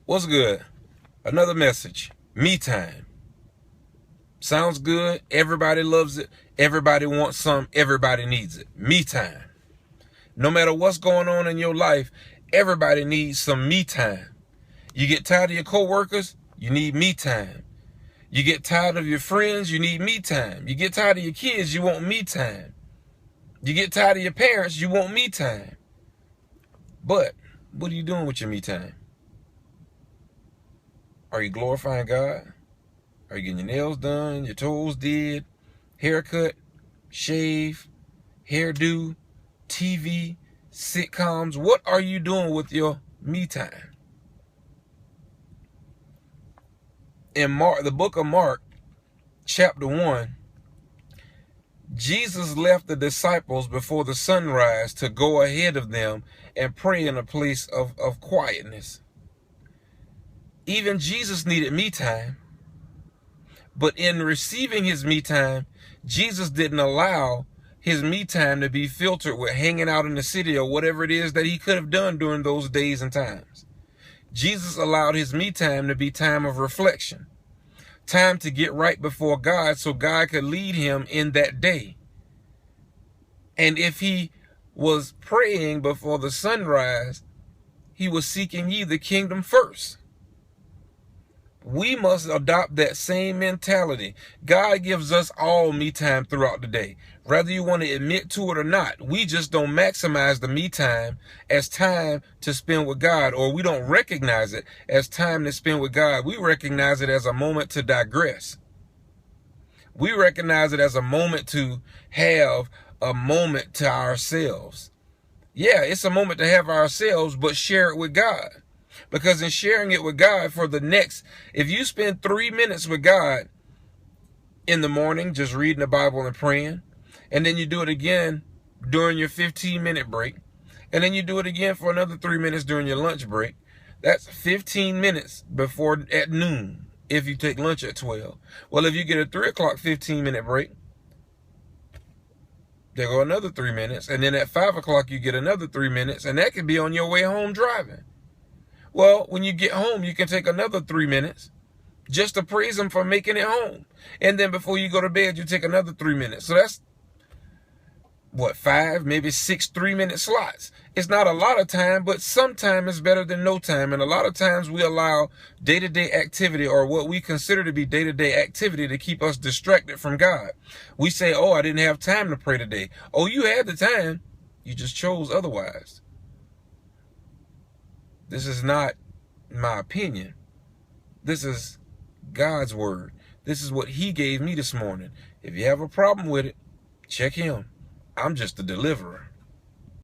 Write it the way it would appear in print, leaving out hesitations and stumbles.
What's good? Another message. Me time. Sounds good. Everybody loves it. Everybody wants some. Everybody needs it. Me time. No matter what's going on in your life, everybody needs some me time. You get tired of your coworkers, you need me time. You get tired of your friends, you need me time. You get tired of your kids, you want me time. You get tired of your parents, you want me time. But what are you doing with your me time? Are you glorifying God? Are you getting your nails done, your toes did, haircut, shave, hairdo, TV, sitcoms? What are you doing with your me time? In Mark, the book of Mark, chapter 1, Jesus left the disciples before the sunrise to go ahead of them and pray in a place of quietness. Even Jesus needed me time. But in receiving his me time, Jesus didn't allow his me time to be filtered with hanging out in the city or whatever it is that he could have done during those days and times. Jesus allowed his me time to be time of reflection, time to get right before God so God could lead him in that day. And if he was praying before the sunrise, he was seeking ye the kingdom first. We must adopt that same mentality. God gives us all me time throughout the day. Whether you want to admit to it or not, we just don't maximize the me time as time to spend with God, or we don't recognize it as time to spend with God. We recognize it as a moment to digress. We recognize it as a moment to have a moment to ourselves. Yeah, it's a moment to have ourselves, but share it with God. Because in sharing it with God for the next, if you spend 3 minutes with God in the morning, just reading the Bible and praying, and then you do it again during your 15-minute break, and then you do it again for another 3 minutes during your lunch break, that's 15 minutes before at noon, if you take lunch at 12. Well, if you get a 3 o'clock 15-minute break, there go another 3 minutes, and then at 5 o'clock you get another 3 minutes, and that could be on your way home driving. Well, when you get home, you can take another 3 minutes just to praise him for making it home. And then before you go to bed, you take another 3 minutes. So that's, what, 5, maybe 6 3-minute slots. It's not a lot of time, but some time is better than no time. And a lot of times we allow day-to-day activity, or what we consider to be day-to-day activity, to keep us distracted from God. We say, oh, I didn't have time to pray today. Oh, you had the time. You just chose otherwise. This is not my opinion. This is God's word. This is what he gave me this morning. If you have a problem with it, check him. I'm just the deliverer.